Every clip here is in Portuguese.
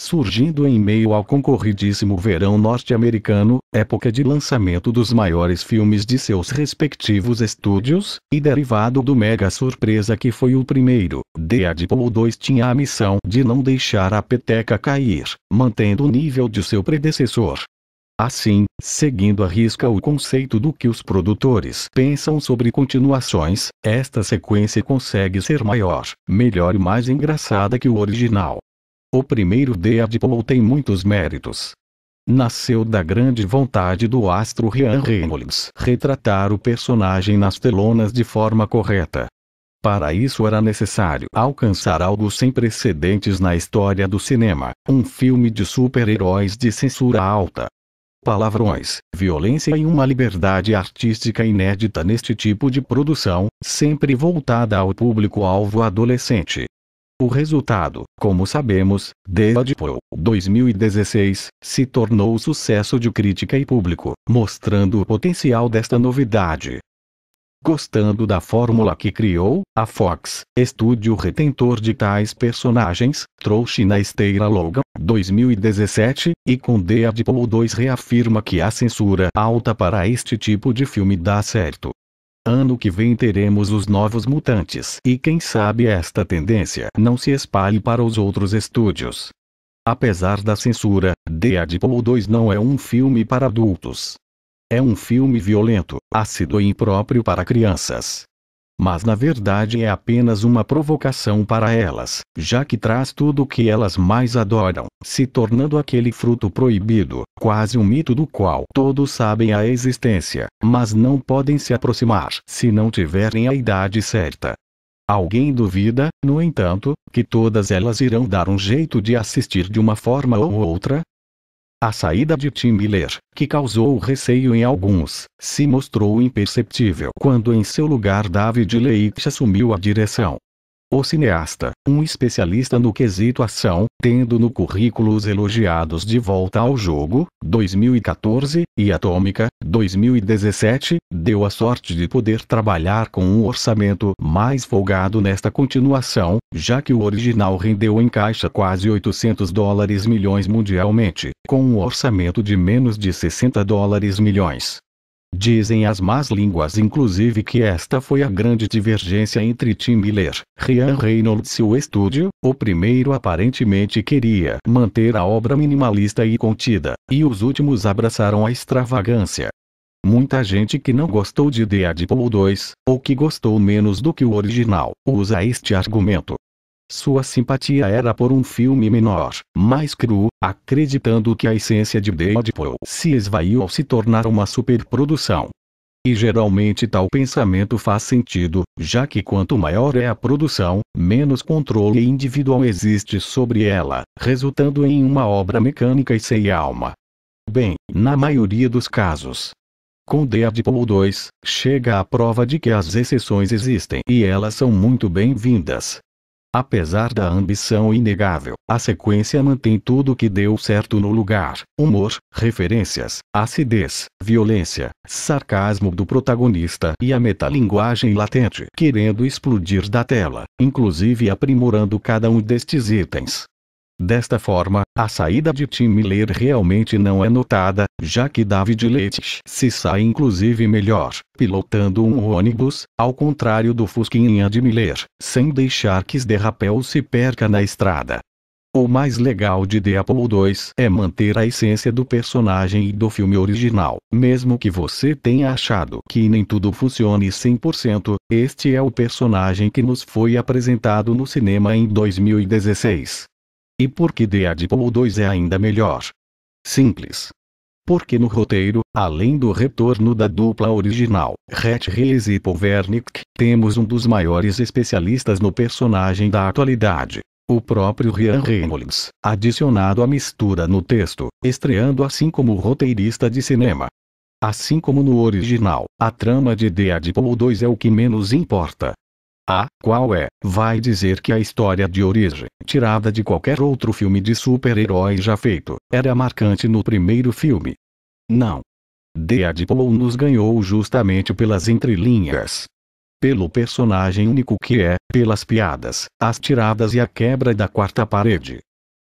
Surgindo em meio ao concorridíssimo verão norte-americano, época de lançamento dos maiores filmes de seus respectivos estúdios, e derivado do mega surpresa que foi o primeiro, Deadpool 2 tinha a missão de não deixar a peteca cair, mantendo o nível de seu predecessor. Assim, seguindo à risca o conceito do que os produtores pensam sobre continuações, esta sequência consegue ser maior, melhor e mais engraçada que o original. O primeiro Deadpool tem muitos méritos. Nasceu da grande vontade do astro Ryan Reynolds retratar o personagem nas telonas de forma correta. Para isso era necessário alcançar algo sem precedentes na história do cinema, um filme de super-heróis de censura alta. Palavrões, violência e uma liberdade artística inédita neste tipo de produção, sempre voltada ao público-alvo adolescente. O resultado, como sabemos, Deadpool 2016, se tornou sucesso de crítica e público, mostrando o potencial desta novidade. Gostando da fórmula que criou, a Fox, estúdio retentor de tais personagens, trouxe na esteira Logan, 2017, e com Deadpool 2 reafirma que a censura alta para este tipo de filme dá certo. Ano que vem teremos os Novos Mutantes e quem sabe esta tendência não se espalhe para os outros estúdios. Apesar da censura, Deadpool 2 não é um filme para adultos. É um filme violento, ácido e impróprio para crianças. Mas na verdade é apenas uma provocação para elas, já que traz tudo o que elas mais adoram, se tornando aquele fruto proibido, quase um mito do qual todos sabem a existência, mas não podem se aproximar se não tiverem a idade certa. Alguém duvida, no entanto, que todas elas irão dar um jeito de assistir de uma forma ou outra? A saída de Tim Miller, que causou receio em alguns, se mostrou imperceptível quando em seu lugar David Leitch assumiu a direção. O cineasta, um especialista no quesito ação, tendo no currículo os elogiados De Volta ao Jogo, 2014, e Atômica, 2017, deu a sorte de poder trabalhar com um orçamento mais folgado nesta continuação, já que o original rendeu em caixa quase $800 milhões mundialmente, com um orçamento de menos de $60 milhões. Dizem as más línguas inclusive que esta foi a grande divergência entre Tim Miller, Ryan Reynolds e o estúdio. O primeiro aparentemente queria manter a obra minimalista e contida, e os últimos abraçaram a extravagância. Muita gente que não gostou de Deadpool 2, ou que gostou menos do que o original, usa este argumento. Sua simpatia era por um filme menor, mais cru, acreditando que a essência de Deadpool se esvaiu ao se tornar uma superprodução. E geralmente tal pensamento faz sentido, já que quanto maior é a produção, menos controle individual existe sobre ela, resultando em uma obra mecânica e sem alma. Bem, na maioria dos casos. Com Deadpool 2, chega a prova de que as exceções existem e elas são muito bem-vindas. Apesar da ambição inegável, a sequência mantém tudo o que deu certo no lugar: humor, referências, acidez, violência, sarcasmo do protagonista e a metalinguagem latente querendo explodir da tela, inclusive aprimorando cada um destes itens. Desta forma, a saída de Tim Miller realmente não é notada, já que David Leitch se sai inclusive melhor, pilotando um ônibus, ao contrário do Fusquinha de Miller, sem deixar que Derrapel se perca na estrada. O mais legal de Deadpool 2 é manter a essência do personagem e do filme original, mesmo que você tenha achado que nem tudo funcione 100%, este é o personagem que nos foi apresentado no cinema em 2016. E por que Deadpool 2 é ainda melhor? Simples. Porque no roteiro, além do retorno da dupla original, Rhett Reese e Paul Wernick, temos um dos maiores especialistas no personagem da atualidade, o próprio Ryan Reynolds, adicionado à mistura no texto, estreando assim como roteirista de cinema. Assim como no original, a trama de Deadpool 2 é o que menos importa. Qual é, vai dizer que a história de origem, tirada de qualquer outro filme de super-herói já feito, era marcante no primeiro filme. Não. Deadpool nos ganhou justamente pelas entrelinhas. Pelo personagem único que é, pelas piadas, as tiradas e a quebra da quarta parede.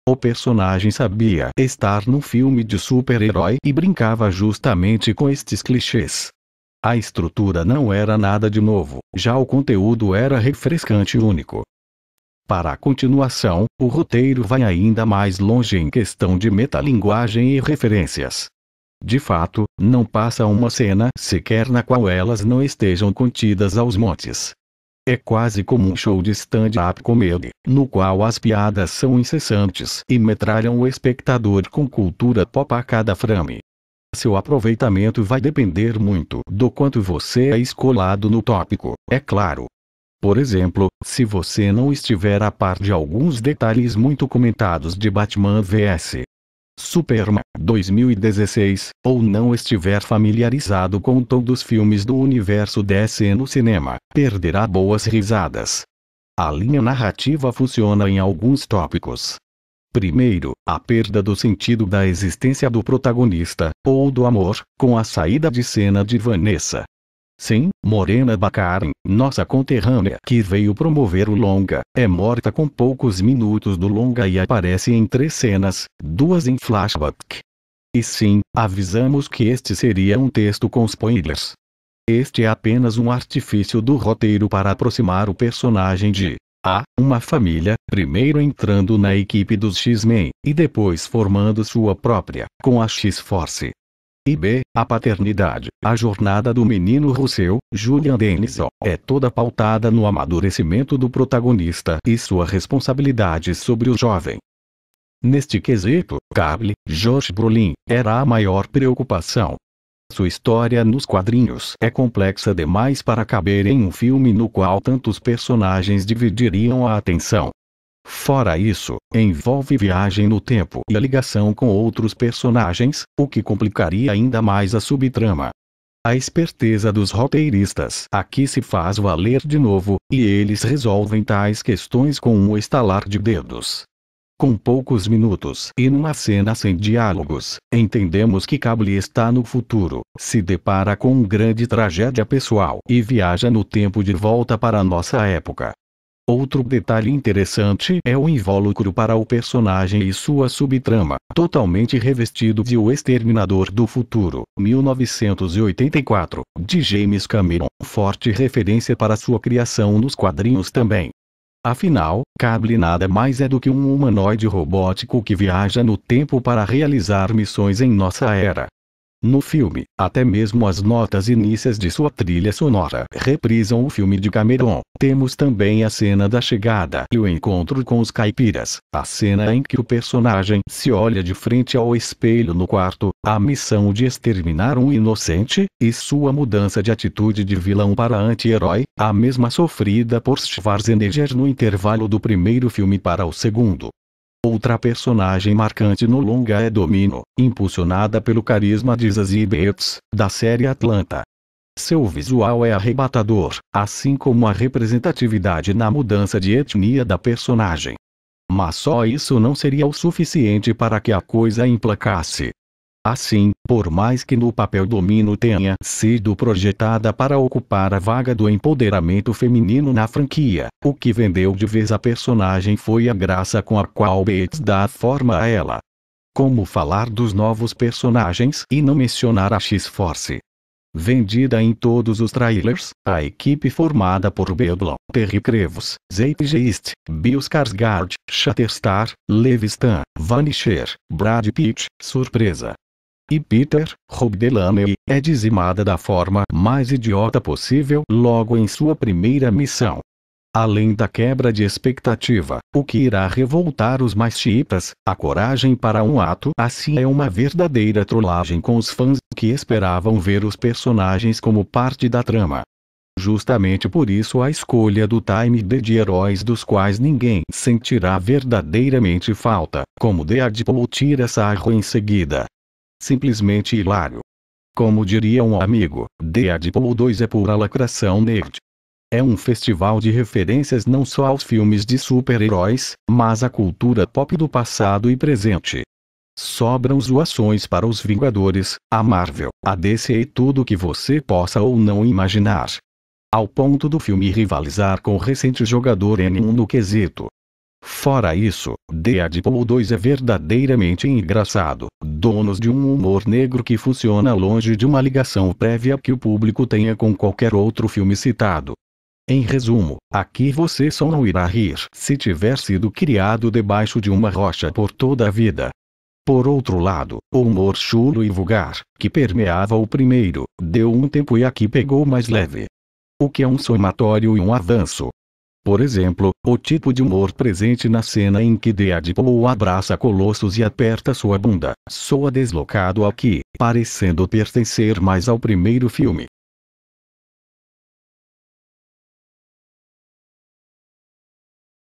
O personagem sabia estar num filme de super-herói e brincava justamente com estes clichês. A estrutura não era nada de novo, já o conteúdo era refrescante e único. Para a continuação, o roteiro vai ainda mais longe em questão de metalinguagem e referências. De fato, não passa uma cena sequer na qual elas não estejam contidas aos montes. É quase como um show de stand-up comedy, no qual as piadas são incessantes e metralham o espectador com cultura pop a cada frame. Seu aproveitamento vai depender muito do quanto você é escolado no tópico, é claro. Por exemplo, se você não estiver a par de alguns detalhes muito comentados de Batman vs Superman 2016, ou não estiver familiarizado com todos os filmes do universo DC no cinema, perderá boas risadas. A linha narrativa funciona em alguns tópicos. Primeiro, a perda do sentido da existência do protagonista, ou do amor, com a saída de cena de Vanessa. Sim, Morena Baccarin, nossa conterrânea que veio promover o longa, é morta com poucos minutos do longa e aparece em 3 cenas, 2 em flashback. E sim, avisamos que este seria um texto com spoilers. Este é apenas um artifício do roteiro para aproximar o personagem de A, uma família, primeiro entrando na equipe dos X-Men, e depois formando sua própria, com a X-Force. E B, a paternidade. A jornada do menino Russell, Julian Dennison, é toda pautada no amadurecimento do protagonista e sua responsabilidade sobre o jovem. Neste quesito, Cable, Josh Brolin, era a maior preocupação. Sua história nos quadrinhos é complexa demais para caber em um filme no qual tantos personagens dividiriam a atenção. Fora isso, envolve viagem no tempo e a ligação com outros personagens, o que complicaria ainda mais a subtrama. A esperteza dos roteiristas aqui se faz valer de novo, e eles resolvem tais questões com um estalar de dedos. Com poucos minutos e numa cena sem diálogos, entendemos que Cable está no futuro, se depara com uma grande tragédia pessoal e viaja no tempo de volta para a nossa época. Outro detalhe interessante é o invólucro para o personagem e sua subtrama, totalmente revestido de O Exterminador do Futuro, 1984, de James Cameron, forte referência para sua criação nos quadrinhos também. Afinal, Cable nada mais é do que um humanoide robótico que viaja no tempo para realizar missões em nossa era. No filme, até mesmo as notas inícias de sua trilha sonora reprisam o filme de Cameron. Temos também a cena da chegada e o encontro com os caipiras, a cena em que o personagem se olha de frente ao espelho no quarto, a missão de exterminar um inocente, e sua mudança de atitude de vilão para anti-herói, a mesma sofrida por Schwarzenegger no intervalo do primeiro filme para o segundo. Outra personagem marcante no longa é Domino, impulsionada pelo carisma de Zazie Beetz, da série Atlanta. Seu visual é arrebatador, assim como a representatividade na mudança de etnia da personagem. Mas só isso não seria o suficiente para que a coisa emplacasse. Assim, por mais que no papel Domino tenha sido projetada para ocupar a vaga do empoderamento feminino na franquia, o que vendeu de vez a personagem foi a graça com a qual Beetz dá forma a ela. Como falar dos novos personagens e não mencionar a X-Force? Vendida em todos os trailers, a equipe formada por Bedlam, Terry Crews, Zeitgeist, Bill Skarsgård, Shatterstar, Levi Stan, Vanisher, Brad Pitt, surpresa. E Peter, Rob Delaney, é dizimada da forma mais idiota possível logo em sua primeira missão. Além da quebra de expectativa, o que irá revoltar os mais chiitas, a coragem para um ato assim é uma verdadeira trollagem com os fãs que esperavam ver os personagens como parte da trama. Justamente por isso a escolha do time de heróis dos quais ninguém sentirá verdadeiramente falta, como Deadpool tira sarro em seguida. Simplesmente hilário. Como diria um amigo, Deadpool 2 é pura lacração nerd. É um festival de referências não só aos filmes de super-heróis, mas à cultura pop do passado e presente. Sobram zoações para os Vingadores, a Marvel, a DC e tudo que você possa ou não imaginar. Ao ponto do filme rivalizar com o recente Jogador N1 no quesito. Fora isso, Deadpool 2 é verdadeiramente engraçado, donos de um humor negro que funciona longe de uma ligação prévia que o público tenha com qualquer outro filme citado. Em resumo, aqui você só não irá rir se tiver sido criado debaixo de uma rocha por toda a vida. Por outro lado, o humor chulo e vulgar, que permeava o primeiro, deu um tempo e aqui pegou mais leve. O que é um somatório e um avanço. Por exemplo, o tipo de humor presente na cena em que Deadpool abraça Colossus e aperta sua bunda, soa deslocado aqui, parecendo pertencer mais ao primeiro filme.